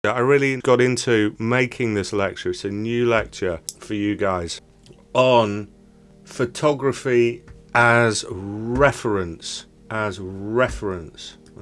I really got into making this lecture. It's a new lecture for you guys on photography as reference.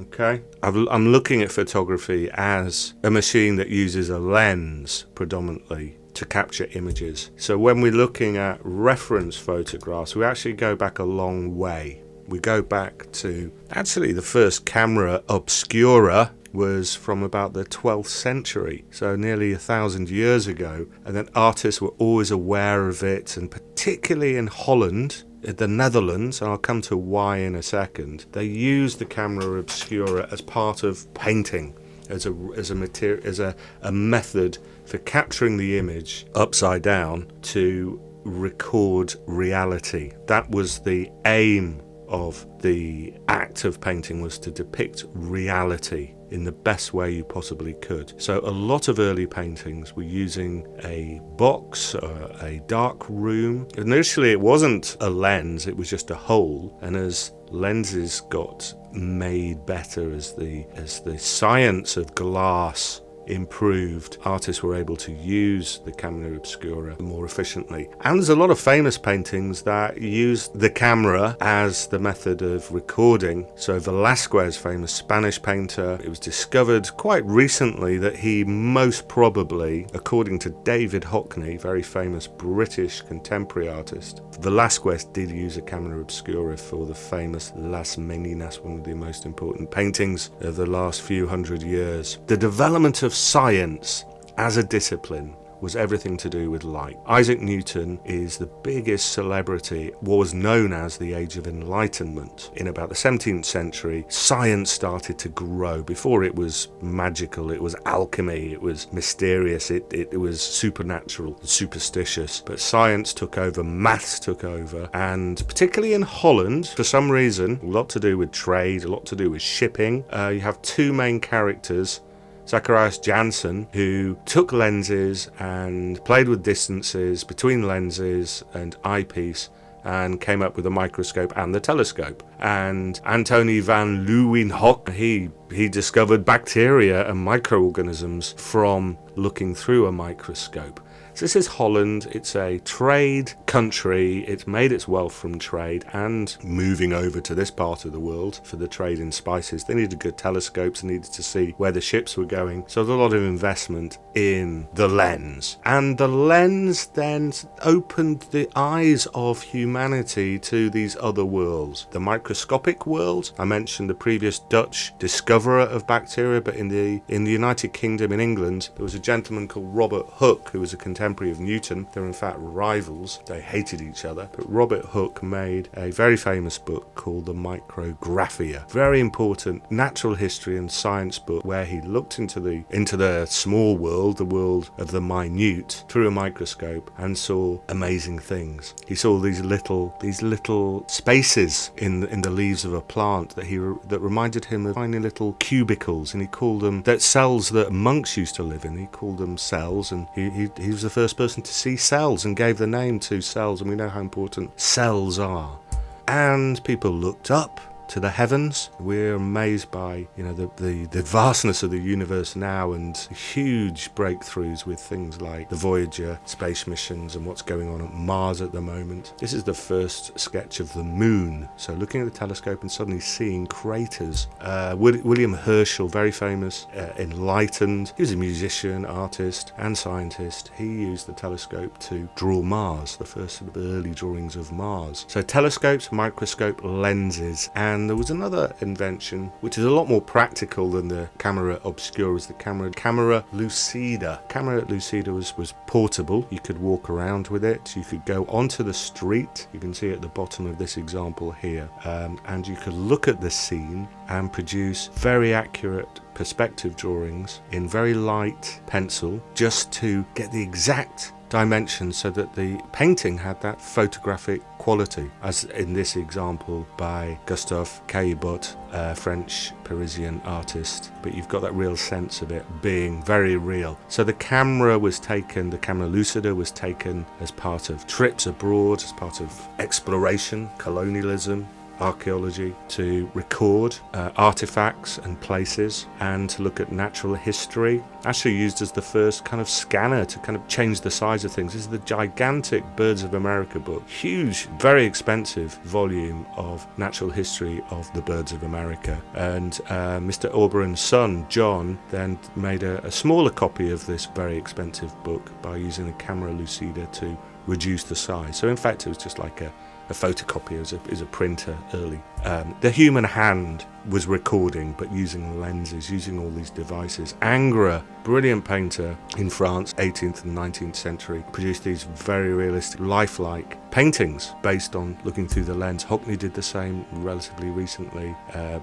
Okay, I'm looking at photography as a machine that uses a lens predominantly to capture images. So when we're looking at reference photographs, we actually go back a long way. We go back to actually the first camera obscura was from about the 12th century, so nearly 1,000 years ago, and then artists were always aware of it, and particularly in Holland, the Netherlands, and I'll come to why in a second, they used the camera obscura as part of painting, as a method for capturing the image upside down to record reality. That was the aim of the act of painting, was to depict reality in the best way you possibly could. So a lot of early paintings were using a box or a dark room. Initially it wasn't a lens, it was just a hole, and as lenses got made better, as the science of glass improved, artists were able to use the camera obscura more efficiently. And there's a lot of famous paintings that use the camera as the method of recording. So Velázquez, famous Spanish painter, it was discovered quite recently that he most probably, according to David Hockney, very famous British contemporary artist, Velázquez did use a camera obscura for the famous Las Meninas, one of the most important paintings of the last few hundred years. The development of science as a discipline was everything to do with light. Isaac Newton is the biggest celebrity, what was known as the Age of Enlightenment. In about the 17th century, science started to grow. Before it was magical, it was alchemy, it was mysterious, it was supernatural, superstitious. But science took over, maths took over, and particularly in Holland, for some reason, a lot to do with trade, a lot to do with shipping. You have two main characters, Zacharias Janssen, who took lenses and played with distances between lenses and eyepiece and came up with a microscope and the telescope. And Antony van Leeuwenhoek, he discovered bacteria and microorganisms from looking through a microscope. So this is Holland, it's a trade country, it's made its wealth from trade and moving over to this part of the world for the trade in spices. They needed good telescopes, they needed to see where the ships were going, so there's a lot of investment in the lens. And the lens then opened the eyes of humanity to these other worlds. The microscopic world, I mentioned the previous Dutch discoverer of bacteria, but in the United Kingdom, in England, there was a gentleman called Robert Hooke, who was a contemporary of Newton. They were in fact rivals, they hated each other, but Robert Hooke made a very famous book called the Micrographia, very important natural history and science book where he looked into the small world, the world of the minute, through a microscope and saw amazing things. He saw these little spaces in the leaves of a plant that reminded him of tiny little cubicles, and he called them that cells that monks used to live in. He called them cells, and he was the first person to see cells and gave the name to cells, and we know how important cells are. And people looked up to the heavens. We're amazed by the vastness of the universe now, and huge breakthroughs with things like the Voyager space missions and what's going on at Mars at the moment. This is the first sketch of the moon, so looking at the telescope and suddenly seeing craters. William Herschel, very famous, enlightened, he was a musician, artist and scientist. He used the telescope to draw Mars, the first sort of early drawings of Mars. So telescopes, microscope, lenses, and there was another invention which is a lot more practical than the camera obscura, was the camera Lucida. Camera Lucida was portable. You could walk around with it. You could go onto the street. You can see at the bottom of this example here, and you could look at the scene and produce very accurate perspective drawings in very light pencil, just to get the exact dimensions so that the painting had that photographic quality, as in this example by Gustave Caillebotte, a French Parisian artist, but you've got that real sense of it being very real. So the camera Lucida was taken as part of trips abroad, as part of exploration, colonialism, archaeology, to record artifacts and places, and to look at natural history. Actually used as the first kind of scanner to kind of change the size of things. This is the gigantic Birds of America book. Huge, very expensive volume of natural history of the birds of America. And Mr. Auberon's son, John, then made a smaller copy of this very expensive book by using a camera Lucida to reduce the size. So in fact it was just like a photocopier, as a printer early. The human hand was recording, but using lenses, using all these devices. Ingres, brilliant painter in France, 18th and 19th century, produced these very realistic, lifelike paintings based on looking through the lens. Hockney did the same relatively recently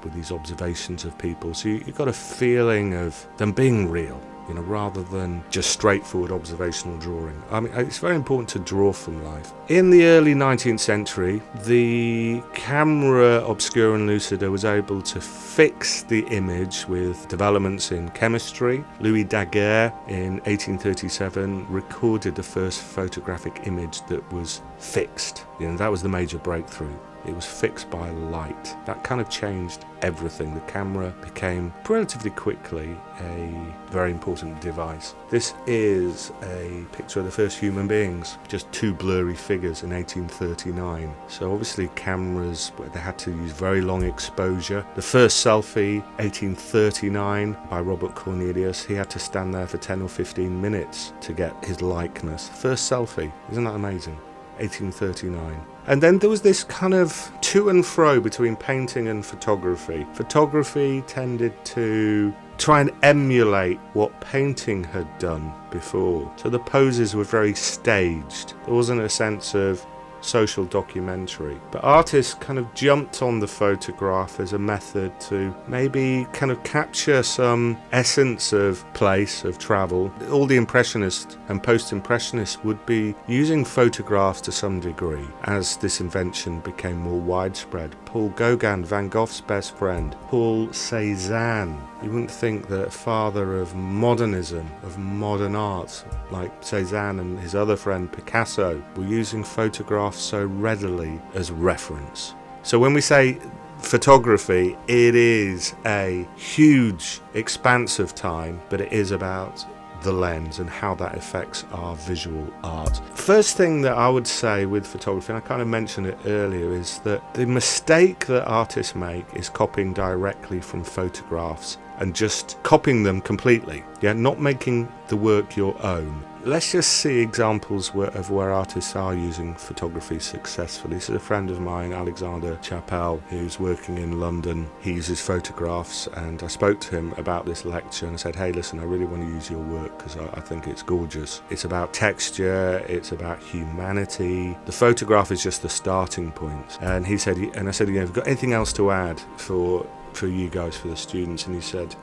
with these observations of people. So you got a feeling of them being real, rather than just straightforward observational drawing. I mean, it's very important to draw from life. In the early 19th century, the camera obscura and lucida was able to fix the image with developments in chemistry. Louis Daguerre in 1837 recorded the first photographic image that was fixed. That was the major breakthrough. It was fixed by light. That kind of changed everything. The camera became relatively quickly a very important device. This is a picture of the first human beings, just two blurry figures in 1839. So obviously cameras, they had to use very long exposure. The first selfie, 1839, by Robert Cornelius, he had to stand there for 10 or 15 minutes to get his likeness. First selfie, isn't that amazing? 1839. And then there was this kind of to and fro between painting and photography. Photography tended to try and emulate what painting had done before. So the poses were very staged. There wasn't a sense of social documentary. But artists kind of jumped on the photograph as a method to maybe kind of capture some essence of place, of travel. All the Impressionists and Post-Impressionists would be using photographs to some degree as this invention became more widespread. Paul Gauguin, Van Gogh's best friend, Paul Cézanne. You wouldn't think that a father of modernism, of modern art, like Cézanne and his other friend Picasso, were using photographs so readily as reference. So when we say photography, it is a huge expanse of time, but it is about the lens and how that affects our visual art. First thing that I would say with photography, and I kind of mentioned it earlier, is that the mistake that artists make is copying directly from photographs and just copying them completely, not making the work your own. Let's just see examples of where artists are using photography successfully. This is a friend of mine, Alexander Chappell, who's working in London. He uses photographs, and I spoke to him about this lecture and I said, hey, listen, I really want to use your work because I think it's gorgeous. It's about texture, it's about humanity. The photograph is just the starting point. And he said, and I said, have you got anything else to add for you guys, for the students? And he said,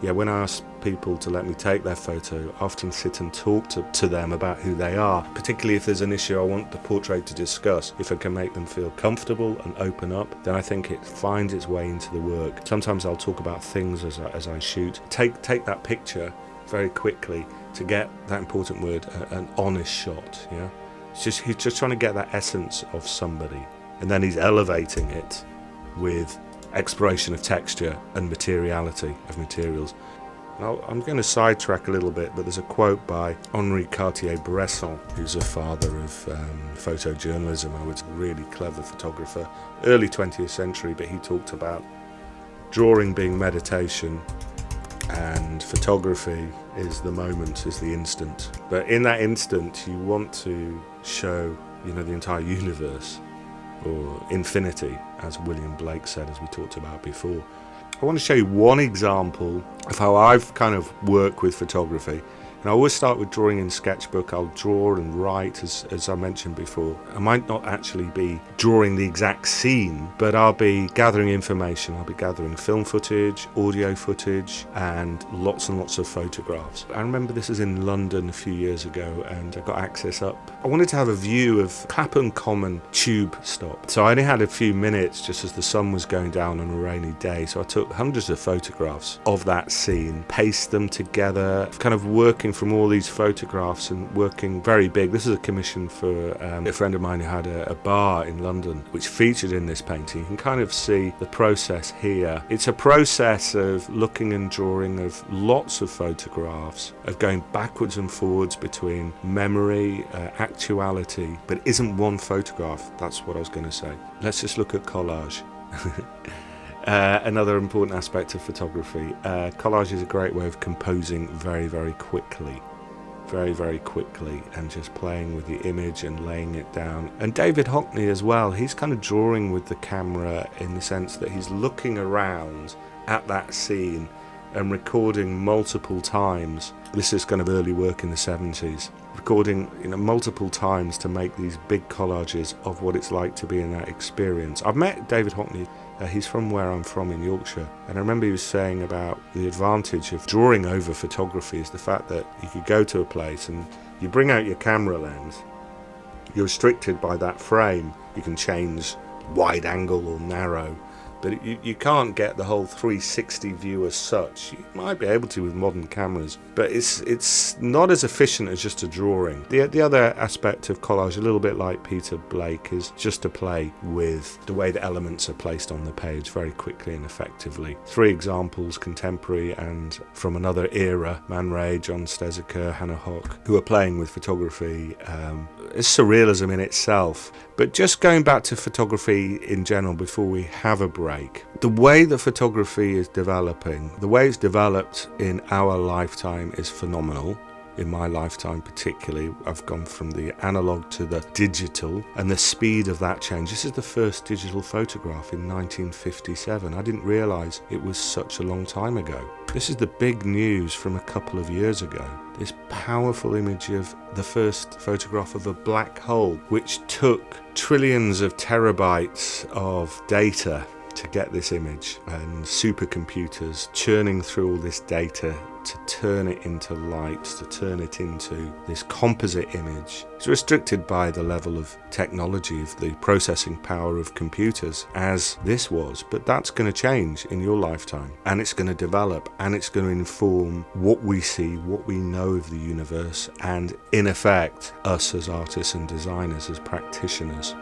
when I ask people to let me take their photo, I often sit and talk to them about who they are, particularly if there's an issue I want the portrait to discuss. If I can make them feel comfortable and open up, then I think it finds its way into the work. Sometimes I'll talk about things as I shoot. Take that picture very quickly to get that important word, an honest shot. He's just trying to get that essence of somebody, and then he's elevating it with exploration of texture and materiality of materials. Now, I'm going to sidetrack a little bit, but there's a quote by Henri Cartier-Bresson, who's a father of photojournalism and was a really clever photographer, early 20th century, but he talked about drawing being meditation and photography is the moment, is the instant. But in that instant, you want to show, the entire universe, or infinity, as William Blake said, as we talked about before. I want to show you one example of how I've kind of worked with photography. And I always start with drawing in sketchbook. I'll draw and write, as I mentioned before. I might not actually be drawing the exact scene, but I'll be gathering information. I'll be gathering film footage, audio footage, and lots of photographs. I remember this was in London a few years ago, and I got access up. I wanted to have a view of Clapham Common tube stop. So I only had a few minutes just as the sun was going down on a rainy day. So I took hundreds of photographs of that scene, paced them together, kind of working from all these photographs and working very big. This is a commission for a friend of mine who had a bar in London which featured in this painting. You can kind of see the process here. It's a process of looking and drawing of lots of photographs, of going backwards and forwards between memory, actuality, but it isn't one photograph. That's what I was going to say. Let's just look at collage. Another important aspect of photography. Collage is a great way of composing very, very quickly. Very, very quickly, and just playing with the image and laying it down. And David Hockney as well, he's kind of drawing with the camera in the sense that he's looking around at that scene and recording multiple times. This is kind of early work in the 70s. Recording multiple times to make these big collages of what it's like to be in that experience. I've met David Hockney. He's from where I'm from in Yorkshire, and I remember he was saying about the advantage of drawing over photography is the fact that you could go to a place and you bring out your camera lens, you're restricted by that frame. You can change wide angle or narrow, but you can't get the whole 360 view as such. You might be able to with modern cameras, but it's not as efficient as just a drawing. The other aspect of collage, a little bit like Peter Blake, is just to play with the way the elements are placed on the page very quickly and effectively. 3 examples, contemporary and from another era: Man Ray, John Steziker, Hannah Hock, who are playing with photography. It's surrealism in itself. But just going back to photography in general before we have a break, the way that photography is developing, the way it's developed in our lifetime is phenomenal. In my lifetime particularly, I've gone from the analog to the digital, and the speed of that change. This is the first digital photograph in 1957. I didn't realise it was such a long time ago. This is the big news from a couple of years ago. This powerful image of the first photograph of a black hole, which took trillions of terabytes of data to get this image, and supercomputers churning through all this data to turn it into light, to turn it into this composite image. It's restricted by the level of technology, of the processing power of computers, as this was, but that's going to change in your lifetime, and it's going to develop, and it's going to inform what we see, what we know of the universe, and in effect, us as artists and designers, as practitioners.